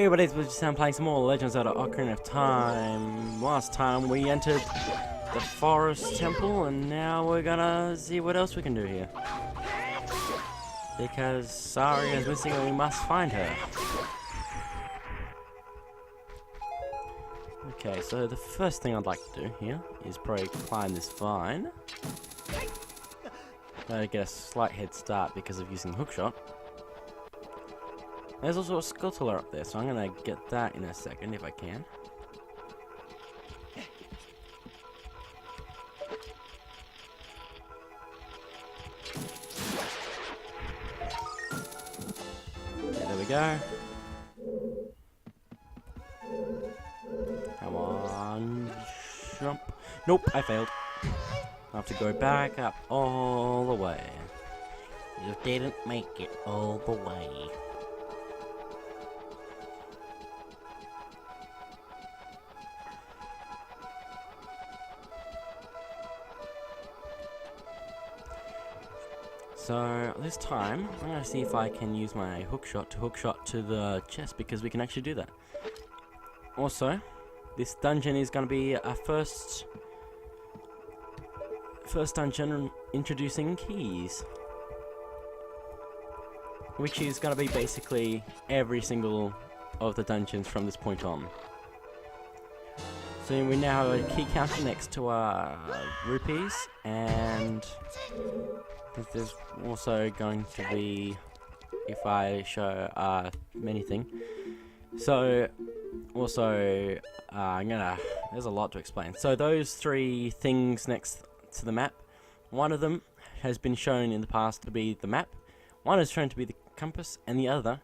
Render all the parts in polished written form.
Hey everybody, it's Sam playing some more Legends of Zelda Ocarina of Time. Last time we entered the forest temple, and now we're gonna see what else we can do here. Because Saria is missing and we must find her. Okay, so the first thing I'd like to do here is probably climb this vine. Gotta get a slight head start because of using hookshot. There's also a scuttler up there, so I'm gonna get that in a second if I can. Yeah, there we go. Come on, jump. Nope, I failed. I have to go back up all the way. You didn't make it all the way. So this time, I'm going to see if I can use my hookshot to the chest, because we can actually do that. Also, this dungeon is going to be our first dungeon introducing keys, which is going to be basically every single of the dungeons from this point on. So we now have a key counter next to our rupees, and there's also going to be, if I show many thing. So also there's a lot to explain. So those three things next to the map, one of them has been shown in the past to be the map, one is shown to be the compass, and the other,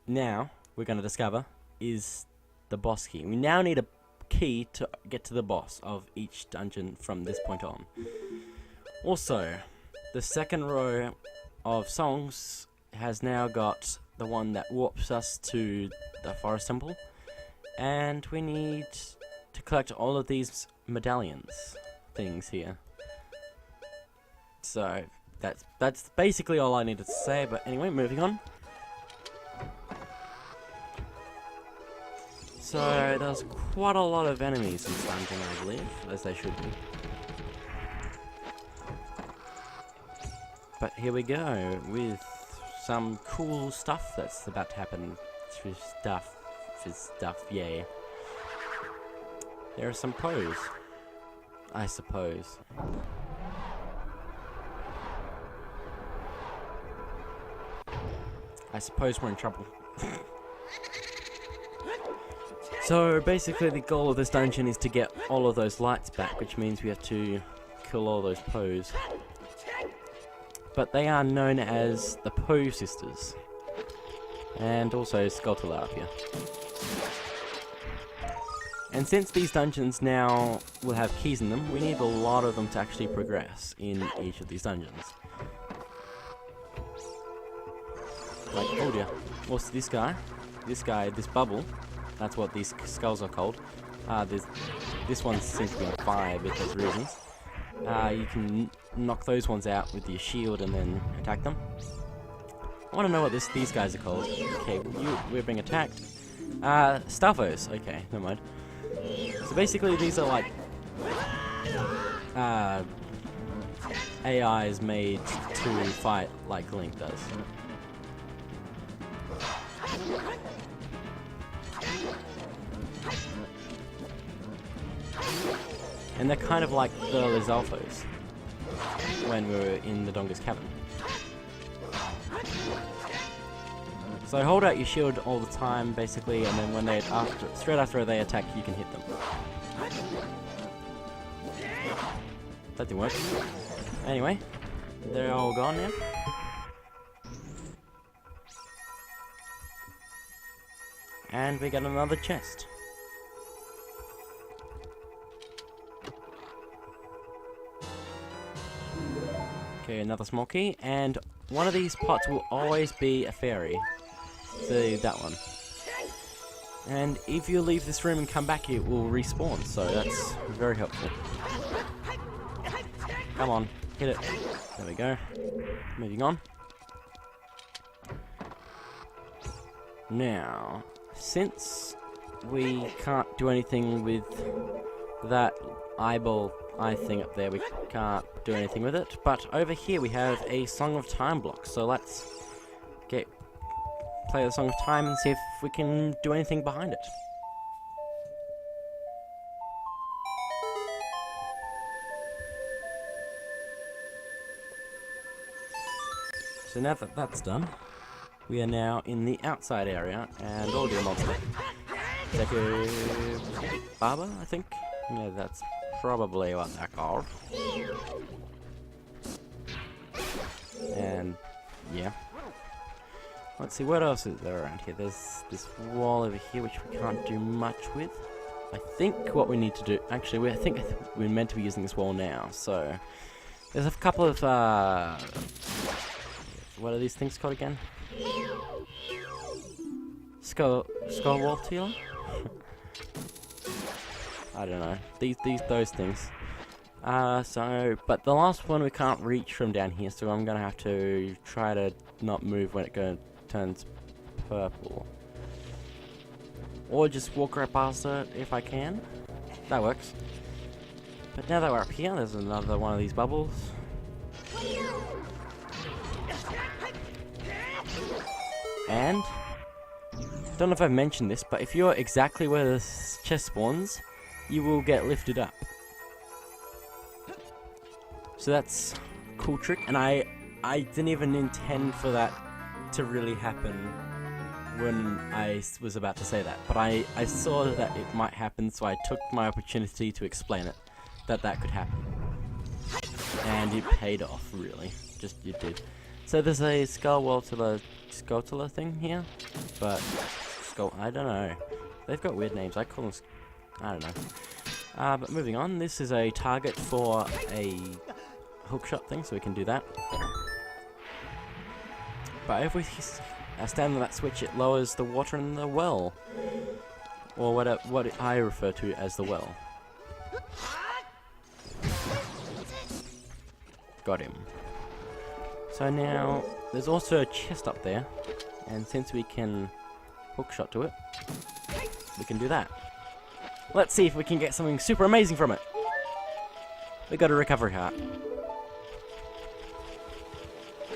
now we're going to discover, is the boss key. We now need a key to get to the boss of each dungeon from this point on. Also, the second row of songs has now got the one that warps us to the forest temple, and we need to collect all of these medallions things here. So that's basically all I needed to say, but anyway, moving on. So there's quite a lot of enemies in this dungeon, I believe, as they should be. But here we go with some cool stuff that's about to happen. Stuff, yeah. There are some pros, I suppose. I suppose we're in trouble. So basically the goal of this dungeon is to get all of those lights back, which means we have to kill all those Poes. But they are known as the Poe sisters. And also Skulltula up here. And since these dungeons now will have keys in them, we need a lot of them to actually progress in each of these dungeons. Like, oh dear, what's this guy, this bubble, that's what these skulls are called. This one seems to be on fire because of reasons. You can knock those ones out with your shield and then attack them. I want to know what these guys are called. Okay, we're being attacked. Staffos. Okay, never mind. So basically these are like AIs made to fight like Link does. And they're kind of like the Lizalfos when we were in the Donga's Cavern. So hold out your shield all the time, basically, and then when straight after they attack, you can hit them. That didn't work. Anyway, they're all gone now. And we got another chest. Okay, another small key, and one of these pots will always be a fairy. So that one. And if you leave this room and come back, it will respawn, so that's very helpful. Come on, hit it. There we go. Moving on. Now, since we can't do anything with that eye thing up there, we can't do anything with it. But over here we have a Song of Time block, so let's play the Song of Time and see if we can do anything behind it. So now that that's done, we are now in the outside area, and all dear monster. Deku Baba, I think? Yeah, that's probably what they're called. And, yeah. Let's see, what else is there around here? There's this wall over here, which we can't do much with. I think what we need to do... Actually, I think we're meant to be using this wall now, so... There's a couple of, what are these things called again? Skull wall teal? I don't know. Those things. But the last one we can't reach from down here, so I'm gonna have to try to not move when it turns purple. Or just walk right past it if I can. That works. But now that we're up here, there's another one of these bubbles. And, don't know if I've mentioned this, but if you're exactly where the chest spawns, you will get lifted up. So that's a cool trick, and I didn't even intend for that to really happen when I was about to say that. But I saw that it might happen, so I took my opportunity to explain it, that could happen. And it paid off, really. It did. So there's a Skulltula thing here, but I don't know. They've got weird names. I call them, I don't know. But moving on, this is a target for a hookshot thing, so we can do that. But if we stand on that switch, it lowers the water in the well, or what I refer to as the well. Got him. So now, there's also a chest up there, and since we can hookshot to it, we can do that. Let's see if we can get something super amazing from it. We got a recovery heart.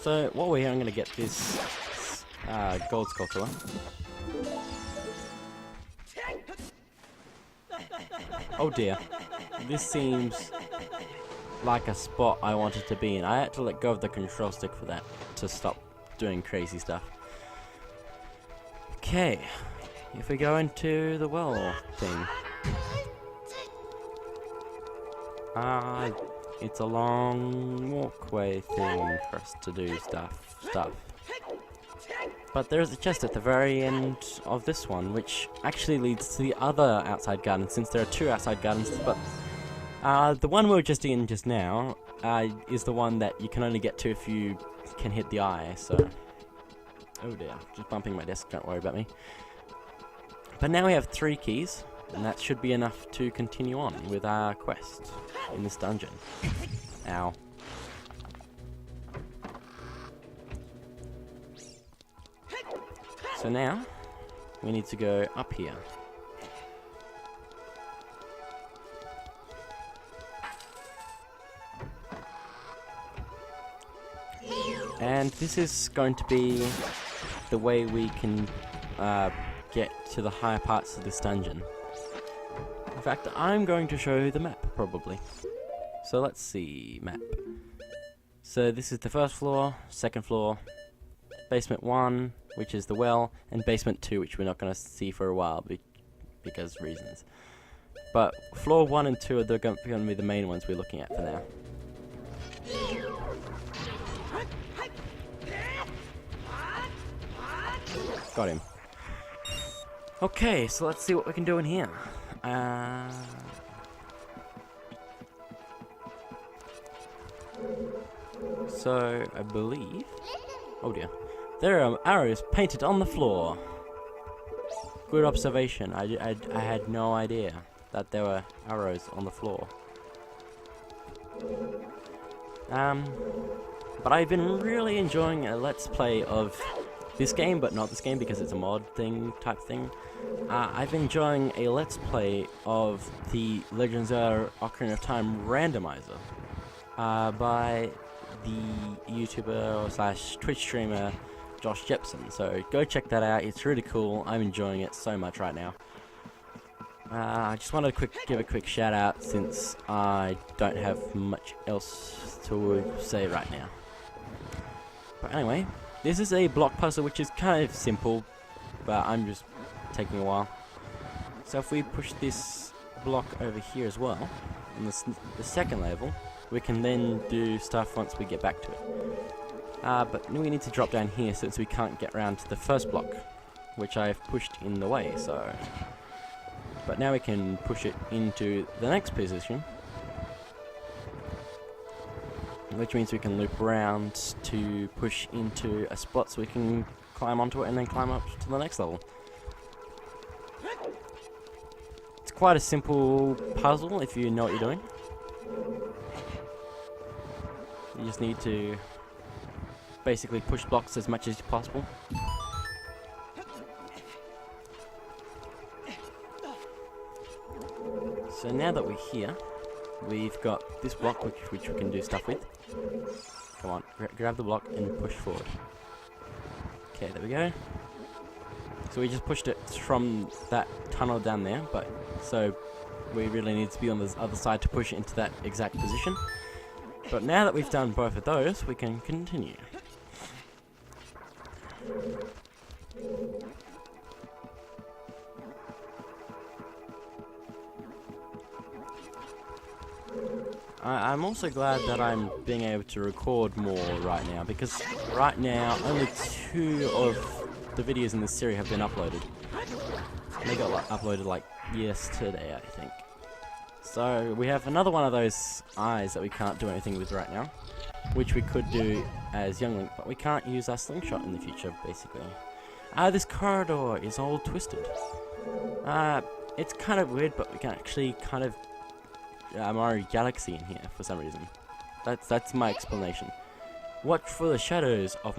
So while we're here, I'm going to get this gold Skulltula. Oh dear, this seems like a spot I wanted to be in. I had to let go of the control stick for that to stop doing crazy stuff. Okay, if we go into the well thing. It's a long walkway thing for us to do stuff. But there's a chest at the very end of this one, which actually leads to the other outside garden, since there are two outside gardens, but the one we were just in just now is the one that you can only get to if you can hit the eye, so... Oh dear, just bumping my desk, don't worry about me. But now we have 3 keys, and that should be enough to continue on with our quest in this dungeon. Ow. So now, we need to go up here. And this is going to be the way we can get to the higher parts of this dungeon. In fact, I'm going to show the map, probably. So let's see, map. So this is the first floor, second floor, basement 1, which is the well, and basement 2, which we're not going to see for a while because reasons. But floor 1 and 2 are going to be the main ones we're looking at for now. Got him. Okay, so let's see what we can do in here. So, I believe... Oh dear. There are arrows painted on the floor. Good observation. I had no idea that there were arrows on the floor. But I've been really enjoying a Let's Play of this game, but not this game because it's a mod thing type thing. I've been enjoying a Let's Play of the Legend of Zelda Ocarina of Time randomizer by the YouTuber slash Twitch streamer Josh Jepson. So go check that out. It's really cool. I'm enjoying it so much right now. I just wanted to give a quick shout out since I don't have much else to say right now. But anyway, this is a block puzzle which is kind of simple, but I'm just taking a while. So if we push this block over here as well, on the second level, we can then do stuff once we get back to it. But we need to drop down here since we can't get around to the first block, which I've pushed in the way, so... But now we can push it into the next position, which means we can loop around to push into a spot so we can climb onto it and then climb up to the next level. It's quite a simple puzzle if you know what you're doing. You just need to basically push blocks as much as possible. So now that we're here, we've got this block which we can do stuff with. Come on, grab the block and push forward. Okay, there we go. So we just pushed it from that tunnel down there, but so we really need to be on the other side to push it into that exact position. But now that we've done both of those, we can continue. I'm also glad that I'm being able to record more right now, because right now only 2 of the videos in this series have been uploaded. They got uploaded like yesterday, I think. So we have another one of those eyes that we can't do anything with right now, which we could do as Young Link, but we can't use our Slingshot in the future, basically. This corridor is all twisted. It's kind of weird, but we can actually kind of Mario Galaxy in here for some reason. That's my explanation. Watch for the shadows of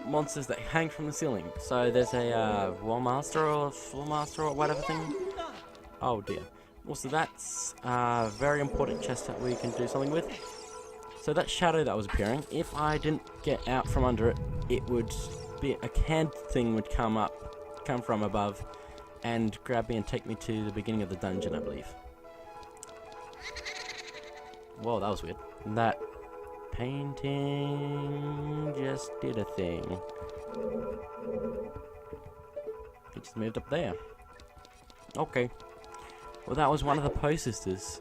monsters that hang from the ceiling. So there's a wall master or floor master or whatever thing. Oh dear. Also, that's a very important chest that we can do something with. So that shadow that was appearing, if I didn't get out from under it, it would be a canned thing would come from above and grab me and take me to the beginning of the dungeon, I believe. Whoa, that was weird. That painting just did a thing. It just moved up there. Okay. Well, that was one of the Poe Sisters.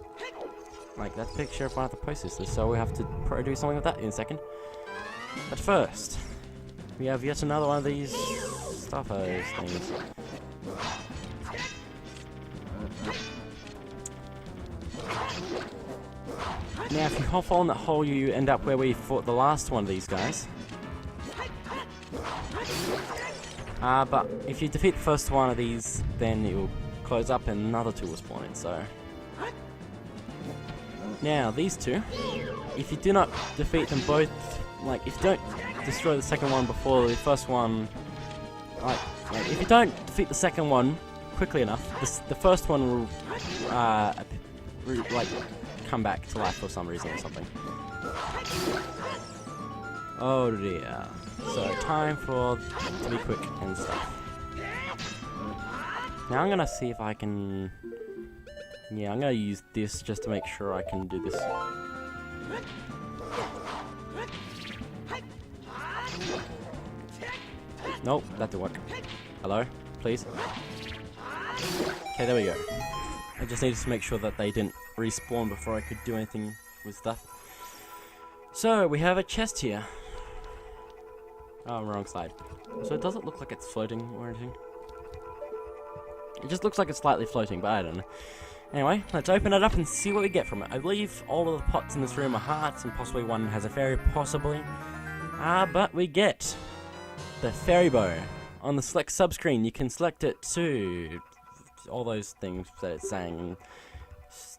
Like, that picture of one of the Poe Sisters. So we have to do something with that in a second. But first, we have yet another one of these stuffos things. Now, if you hop on that hole, you end up where we fought the last one of these guys. But if you defeat the first one of these, then it will close up and another 2 will spawn in, so... Now, these 2, if you do not defeat them both, like, if you don't destroy the second one before the first one, like if you don't defeat the second one quickly enough, the first one will, like, come back to life for some reason or something. Oh dear. So time to be quick and stuff. Now I'm gonna see if I can... Yeah, I'm gonna use this just to make sure I can do this. Nope, that didn't work. Hello? Please? Okay, there we go. I just needed to make sure that they didn't respawn before I could do anything with stuff. So, we have a chest here. Oh, wrong side. So it doesn't look like it's floating or anything. It just looks like it's slightly floating, but I don't know. Anyway, let's open it up and see what we get from it. I believe all of the pots in this room are hearts, and possibly one has a fairy, possibly. But we get the fairy bow. On the select subscreen, you can select it to all those things that it's saying.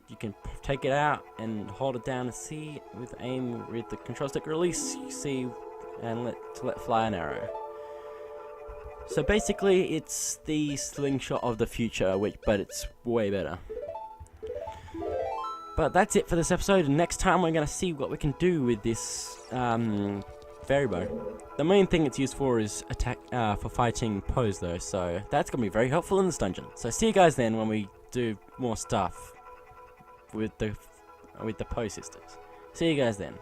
You can take it out and hold it down and see with aim with the control stick release. You see and let fly an arrow. So basically, it's the Slingshot of the future, but it's way better. But that's it for this episode, and next time we're going to see what we can do with this fairy bow. The main thing it's used for is for fighting Poes though, so that's going to be very helpful in this dungeon. So see you guys then when we do more stuff with the Poe sisters. See you guys then.